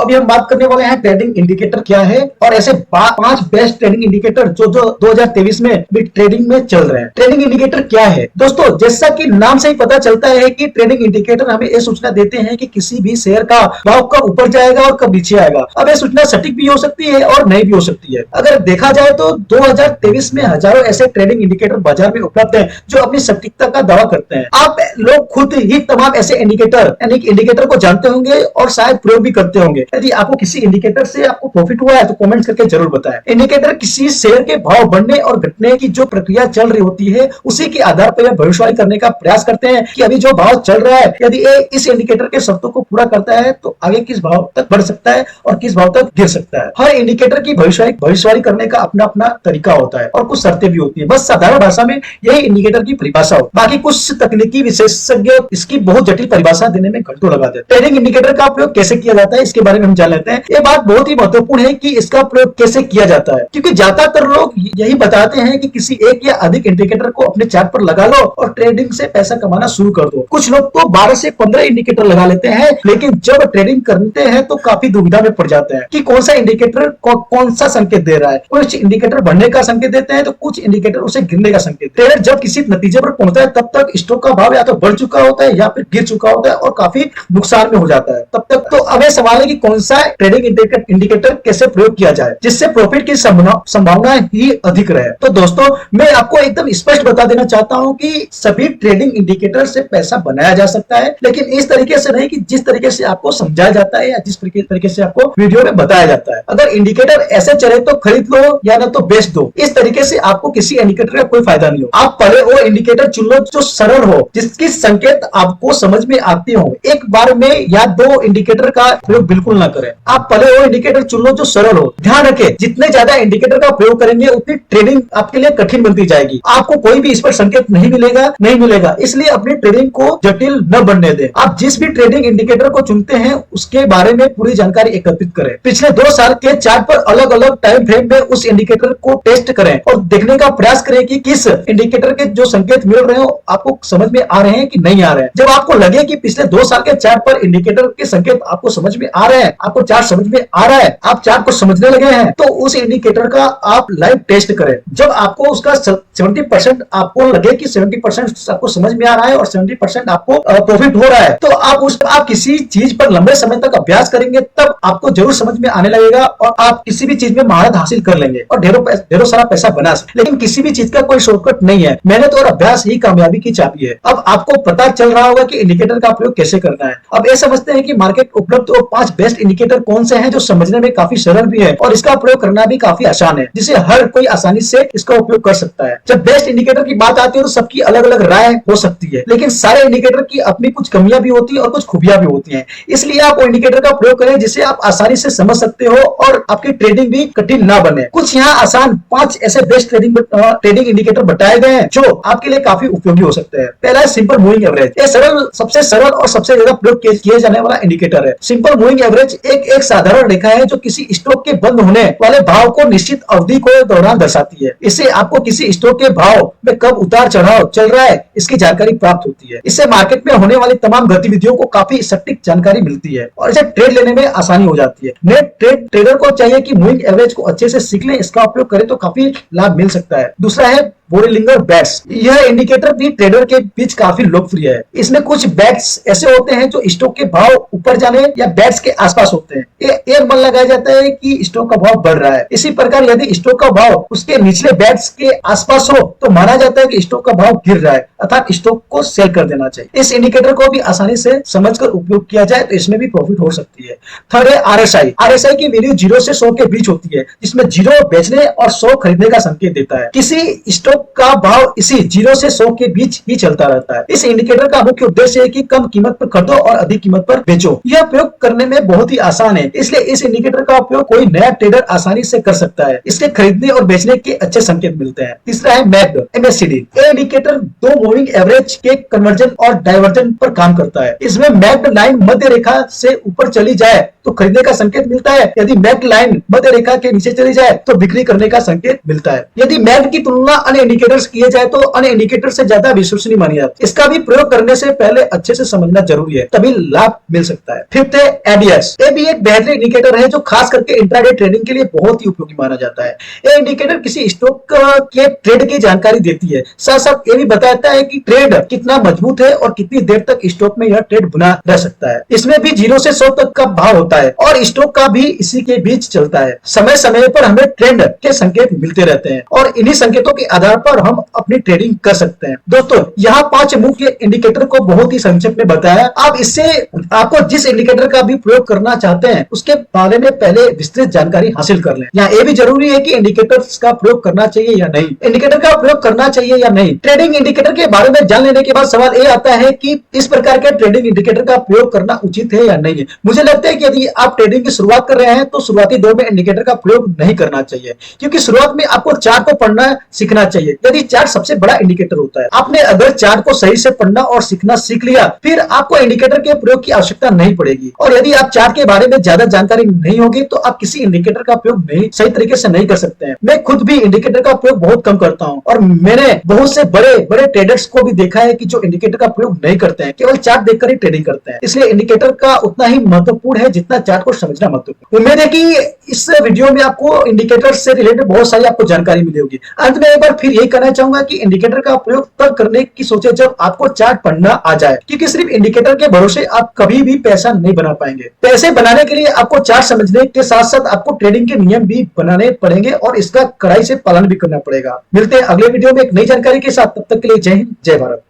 अभी हम बात करने वाले हैं ट्रेडिंग इंडिकेटर क्या है और ऐसे 5 बेस्ट ट्रेडिंग इंडिकेटर जो 2023 में भी ट्रेडिंग में चल रहे हैं। ट्रेडिंग इंडिकेटर क्या है दोस्तों? जैसा कि नाम से ही पता चलता है कि ट्रेडिंग इंडिकेटर हमें यह सूचना देते हैं कि किसी भी शेयर का भाव कब ऊपर जाएगा और कब नीचे आएगा। अब यह सूचना सटीक भी हो सकती है और नहीं भी हो सकती है। अगर देखा जाए तो 2023 में हजारों ऐसे ट्रेडिंग इंडिकेटर बाजार में उपलब्ध हैं जो अपनी सटीकता का दावा करते हैं। आप लोग खुद ही तमाम ऐसे इंडिकेटर को जानते होंगे और शायद प्रयोग भी करते होंगे। यदि आपको किसी इंडिकेटर से आपको प्रॉफिट हुआ है तो कमेंट्स करके जरूर बताएं। इंडिकेटर किसी शेयर के भाव बढ़ने और घटने की जो प्रक्रिया चल रही होती है उसी के आधार पर भविष्यवाणी करने का प्रयास करते हैं कि अभी जो भाव चल रहा है यदि इस इंडिकेटर के शर्तों को पूरा करता है तो आगे किस भाव तक बढ़ सकता है और किस भाव तक गिर सकता है। हर इंडिकेटर की भविष्यवाणी करने का अपना अपना तरीका होता है और कुछ शर्तें भी होती है। बस साधारण भाषा में यही इंडिकेटर की परिभाषा हो। बाकी कुछ तकनीकी विशेषज्ञ इसकी बहुत जटिल परिभाषा देने में घंटों लगा देते हैं। ट्रेडिंग इंडिकेटर का प्रयोग कैसे किया जाता है इसके बारे में हम जान लेते हैं। ये बात बहुत ही महत्वपूर्ण है कि इसका प्रयोग कैसे किया जाता है, क्योंकि ज्यादातर लोग यही बताते हैं कि किसी एक या अधिक इंडिकेटर को अपने चार्ट पर लगा लो और ट्रेडिंग से पैसा कमाना शुरू कर दो। कुछ लोग तो 12 से 15 इंडिकेटर लगा लेते हैं, लेकिन जब ट्रेडिंग करते हैं तो काफी दुविधा में पड़ जाते हैं कि कौन सा इंडिकेटर कौन सा संकेत दे रहा है। कुछ इंडिकेटर बढ़ने का संकेत देते हैं तो कुछ इंडिकेटर उसे गिरने का संकेत। ट्रेडर जब किसी नतीजे पर पहुंचता है तब तक स्टॉक का भाव या तो बढ़ चुका होता है या फिर गिर चुका होता है और काफी नुकसान में हो जाता है। तब तक तो अब यह सवाल है कि कौन सा ट्रेडिंग इंडिकेटर कैसे प्रयोग किया जाए जिससे प्रॉफिट की संभावना ही अधिक रहे। तो दोस्तों मैं आपको एकदम स्पष्ट बता देना चाहता हूं कि सभी ट्रेडिंग इंडिकेटर से पैसा बनाया जा सकता है, लेकिन इस तरीके से नहीं कि जिस तरीके से आपको समझाया जाता है या जिस तरीके से आपको वीडियो में बताया जाता है। अगर इंडिकेटर ऐसे चले तो खरीद लो या ना तो बेच दो। इस तरीके से आपको किसी इंडिकेटर का कोई फायदा नहीं हो। आप पहले वो इंडिकेटर चुन लो जो सरल हो, जिसकी संकेत आपको समझ में आती हो। एक बार में या 2 इंडिकेटर का प्रयोग बिल्कुल ना करें। आप पहले वो इंडिकेटर चुन लो जो सरल हो। ध्यान रखें, जितने ज्यादा इंडिकेटर का प्रयोग करेंगे उतनी ट्रेडिंग आपके लिए कठिन बनती जाएगी। आपको कोई भी इस पर संकेत नहीं मिलेगा। इसलिए अपनी ट्रेडिंग को जटिल न बनने दें। आप जिस भी ट्रेडिंग इंडिकेटर को चुनते हैं उसके बारे में पूरी जानकारी एकत्रित करें। पिछले 2 साल के चार्ट पर अलग अलग टाइम फ्रेम में उस इंडिकेटर को टेस्ट करें और देखने का प्रयास करें कि किस इंडिकेटर के जो संकेत मिल रहे हो आपको समझ में आ रहे हैं कि नहीं आ रहे हैं। जब आपको लगे कि पिछले 2 साल के चार्ट पर इंडिकेटर के संकेत आपको समझ में आ रहे हैं, आपको चार्ट समझ में आ रहा है, आप चार्ट को समझने लगे हैं, तो उस इंडिकेटर का आप लाइव टेस्ट करें। जब आपको उसका 70% आपको लगे कि 70% आपको समझ में आ रहा है और 70% आपको प्रॉफिट हो रहा है, तो आप किसी चीज पर लंबे समय तक अभ्यास करेंगे तब आपको जरूर समझ में आने लगेगा और आप किसी भी चीज में महारत हासिल कर लेंगे और ढेरों सारा पैसा बना सकते। लेकिन किसी भी चीज का कोई शॉर्टकट नहीं है। मेहनत और अभ्यास ही कामयाबी की चाबी है। अब आपको पता चल रहा होगा कि इंडिकेटर का प्रयोग कैसे करना है। अब ये समझते हैं कि मार्केट उपलब्ध 5 बेस्ट इंडिकेटर कौन से हैं जो समझने में काफी सरल भी है और इसका प्रयोग करना भी काफी आसान है, जिसे हर कोई आसानी से इसका उपयोग कर सकता है। जब बेस्ट इंडिकेटर की बात आती है तो सबकी अलग अलग राय हो सकती है, लेकिन सारे इंडिकेटर की अपनी कुछ कमियां भी होती है और कुछ खूबियां भी होती हैं। इसलिए आप वो इंडिकेटर का प्रयोग करें जिसे आप आसानी से समझ सकते हो और आपकी ट्रेडिंग भी कठिन ना बने। कुछ यहाँ आसान 5 ऐसे बेस्ट ट्रेडिंग इंडिकेटर बताए गए हैं जो आपके लिए काफी उपयोगी हो सकते हैं। पहला है सिंपल मूविंग एवरेज। ये सबसे सरल और सबसे ज्यादा प्रयोग किया जाने वाला इंडिकेटर है। सिंपल मूविंग एवरेज एक साधारण रेखा है जो किसी स्टॉक के बंद होने वाले भाव को निश्चित अवधि को दौरान दर्शाती है। इससे आपको किसी स्टॉक के भाव में कब उतार चढ़ाव चल रहा है इसकी जानकारी प्राप्त होती है। इससे मार्केट में होने वाली तमाम गतिविधियों को काफी सटीक जानकारी मिलती है और इसे ट्रेड लेने में आसानी हो जाती है। नेट ट्रेडर को चाहिए कि मूविंग एवरेज को अच्छे से सीख ले, इसका उपयोग करें तो काफी लाभ मिल सकता है। दूसरा है बोलिंगर बैट्स। यह इंडिकेटर भी ट्रेडर के बीच काफी लोकप्रिय है। इसमें कुछ बैट्स ऐसे होते हैं जो स्टॉक के भाव ऊपर जाने या बैट्स के आसपास होते हैं। ये एक मन लगाया जाता है कि स्टॉक का भाव बढ़ रहा है। इसी प्रकार यदि स्टॉक का भाव उसके निचले बैट्स के आसपास हो तो माना जाता है कि स्टॉक का भाव गिर रहा है, अर्थात स्टॉक को सेल कर देना चाहिए। इस इंडिकेटर को भी आसानी से समझकर उपयोग किया जाए तो इसमें भी प्रॉफिट हो सकती है। थर्ड है आरएसआई। आरएसआई की वैल्यू 0 से 100 के बीच होती है, जिसमें 0 बेचने और 100 खरीदने का संकेत देता है। किसी स्टॉक का भाव इसी 0 से 100 के बीच ही चलता रहता है। इस इंडिकेटर का मुख्य उद्देश्य है कि कम कीमत पर खरीदो और अधिक कीमत पर बेचो। यह प्रयोग करने में बहुत ही आसान है, इसलिए इस इंडिकेटर का उपयोग कोई नया ट्रेडर आसानी से कर सकता है। इसके खरीदने और बेचने के अच्छे संकेत मिलते हैं। तीसरा है मैक्ड MACD। ये इंडिकेटर 2 मूविंग एवरेज के कन्वर्जन और डाइवर्जन पर काम करता है। इसमें मैक्ड लाइन मध्य रेखा से ऊपर चली जाए तो खरीदने का संकेत मिलता है। यदि मैक्ड लाइन मध्य रेखा के नीचे चली जाए तो बिक्री करने का संकेत मिलता है। यदि मैक्ड की तुलना अन्य इंडिकेटर्स किए जाए तो अन्य इंडिकेटर से ज्यादा विश्वसनीय मानी जाती है। इसका भी प्रयोग करने से पहले अच्छे से समझना जरूरी है, तभी लाभ मिल सकता है। फिफ्थ है एडीएस। ये भी एक बेहतरीन इंडिकेटर है जो खास करके इंट्राडे ट्रेडिंग के लिए बहुत ही उपयोगी माना जाता है। ये इंडिकेटर किसी स्टॉक के ट्रेड की जानकारी देती है, साथ साथ ये भी बताता है कि ट्रेड कितना मजबूत है और कितनी देर तक स्टॉक में यह ट्रेड बना रह सकता है। इसमें भी 0 से 100 तक का भाव होता है और स्टॉक का भी इसी के बीच चलता है। समय समय पर हमें ट्रेंड के संकेत मिलते रहते हैं और इन्हीं संकेतों के आधार पर हम अपनी ट्रेडिंग कर सकते हैं। दोस्तों, यहाँ 5 मुख्य इंडिकेटर को बहुत ही संक्षेप में बताया। आप इससे आपको जिस इंडिकेटर का भी प्रयोग करना चाहते हैं उसके बारे में पहले विस्तृत जानकारी हासिल कर लें। यहाँ ये भी जरूरी है कि इंडिकेटर्स का प्रयोग करना चाहिए या नहीं, इंडिकेटर का प्रयोग करना चाहिए या नहीं। ट्रेडिंग इंडिकेटर के बारे में जान लेने के बाद सवाल ये आता है कि इस प्रकार के ट्रेडिंग इंडिकेटर का प्रयोग करना उचित है या नहीं है। मुझे लगता है कि यदि आप ट्रेडिंग की शुरुआत कर रहे हैं तो शुरुआती दौर में इंडिकेटर का प्रयोग नहीं करना चाहिए, क्योंकि शुरुआत में आपको चार्ट को पढ़ना सीखना चाहिए। यदि चार्ट सबसे बड़ा इंडिकेटर होता है, आपने अगर चार्ट को सही से पढ़ना और सीखना सीख लिया, फिर आपको इंडिकेटर के प्रयोग की आवश्यकता नहीं पड़ेगी। और यदि आप चार्ट के बारे में ज्यादा जानकारी नहीं होगी तो आप किसी इंडिकेटर का प्रयोग नहीं सही तरीके से नहीं कर सकते हैं। मैं खुद भी इंडिकेटर का प्रयोग बहुत कम करता हूं और मैंने बहुत से बड़े बड़े ट्रेडर्स को भी देखा है कि जो इंडिकेटर का प्रयोग नहीं करते हैं, केवल चार्ट देखकर ही ट्रेडिंग करते हैं। इसलिए इंडिकेटर का उतना ही महत्वपूर्ण है जितना चार्ट को समझना महत्वपूर्ण। उम्मीद है कि इस वीडियो में आपको इंडिकेटर से रिलेटेड बहुत सारी आपको जानकारी मिली होगी। अंत में एक बार फिर यही कहना चाहूंगा कि इंडिकेटर का प्रयोग तब करने की सोचे जब आपको चार्ट पढ़ना आ जाए, क्योंकि सिर्फ इंडिकेटर के भरोसे आप कभी भी पैसा नहीं बना पाएंगे। पैसे बनाने के लिए आपको चार्ट समझने के साथ साथ आपको ट्रेडिंग के नियम भी बनाने पड़ेंगे और इसका कड़ाई से पालन भी करना पड़ेगा। मिलते हैं अगले वीडियो में एक नई जानकारी के साथ, तब तक के लिए जय हिंद, जय भारत।